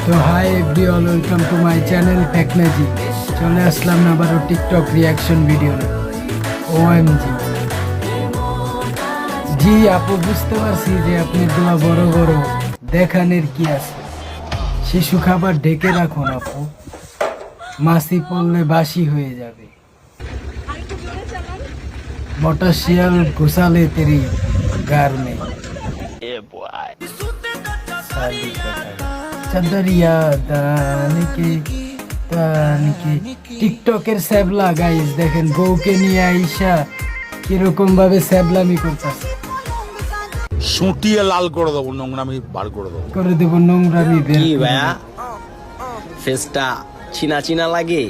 So hi everyone, welcome to my channel fact magic. চলে আসলাম আবারও TikTok reaction video. OMG জি আপু, বুঝতে পারছি যে আপনি দোয়া বড় বড় দেখানের কি আছে। শিশু খাবার ঢেকে রাখুন আপু, মাছি পড়লে বাসি হয়ে যাবে। মোটা শিয়াল ঘুষালে তেরি গার মে। চাদরিয়া দানিকে দানিকে। টিকটকের স্যাবলা গাইস দেখেন, বউকে নিয়ে আইসা কিরকম ভাবে স্যাবলামি করতেছে। সুটিয়ে লাল করে দেবো, নোংরামি বার করে দেবো, করে দেবো নোংরামি বের কি করে ভাইয়া দেবো। ফেসটা চিনা চিনা লাগে?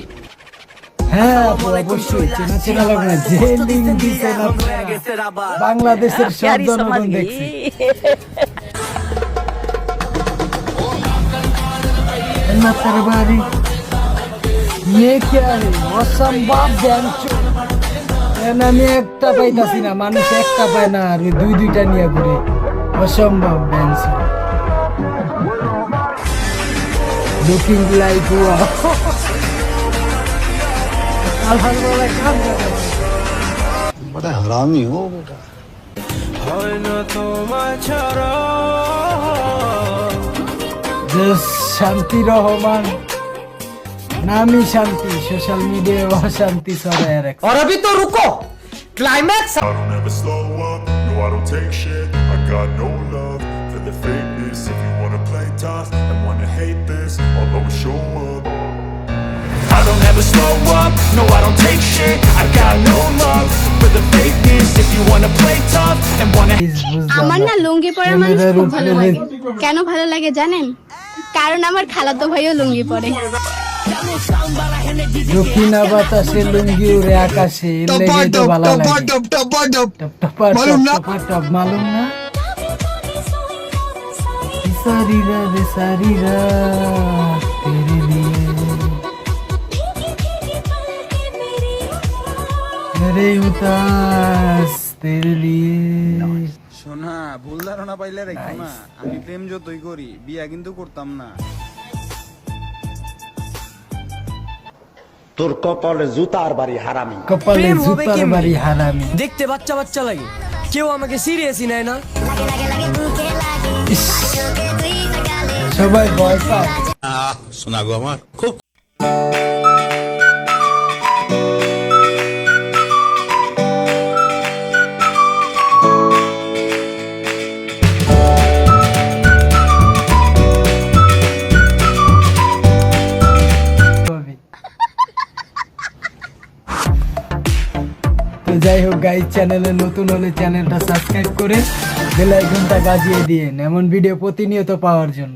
হ্যাঁ আপু, অবশ্যই চেনা চেনা লাগবে না। যে লিঙ্ক দিচ্ছেন আপনারা, বাংলাদেশের সব জনগণ দেখছে। ये क्या है? অসম্ভব ব্যাংচো। আমি একটা পাইতাছি না, মানুষ একটা পায় না আর দুই দুইটা নিয়ে ঘুরে। অসম্ভব ব্যাংচো। Looking like wow. बड़ा हरामी हो बेटा। শান্তি রহমান নামই শান্তি, সোশ্যাল মিডিয়ায় অশান্তি ছড়ায় রাখে। और अभी तो रुको, climax. I don't ever slow up, no I don't take shit. I got no love for the fakeness. If you wanna play tough and wanna hate this, I'll always show up. I don't ever slow up, no I don't take shit. I got no love for the fakeness. If you wanna play tough and wanna আমার না লুঙ্গি পরা মানুষ খুব ভালো লাগে। কেন ভালো লাগে জানেন? কারণ আমার খালাতো ভাইও লুঙ্গি পরে। দক্ষিণা বাতাসে লুঙ্গি উড়ে আকাশে, লেগে তো ভালো লাগে। মালুম না সারিরা রে সারিরা তেরে লিয়ে মেরে উতাস তেরে লিয়ে। শোনা, ভুল ধারণা পাইলে রেখো না। আমি প্রেম যতই করি, বিয়া কিন্তু করতাম না। তোর কপালে জুতার বাড়ি হারামি। কপালে জুতার বাড়ি হারামি। দেখতে বাচ্চা বাচ্চা লাগে, কেউ আমাকে সিরিয়াসই নেয় না। সবাই ভয় পায়। শোনা গো আমার খুব। তো যাই হোক গাইস, চ্যানেলে নতুন হলে চ্যানেলটা সাবস্ক্রাইব করে বেল আইকনটা বাজিয়ে দিয়েন এমন ভিডিও প্রতিনিয়ত পাওয়ার জন্য।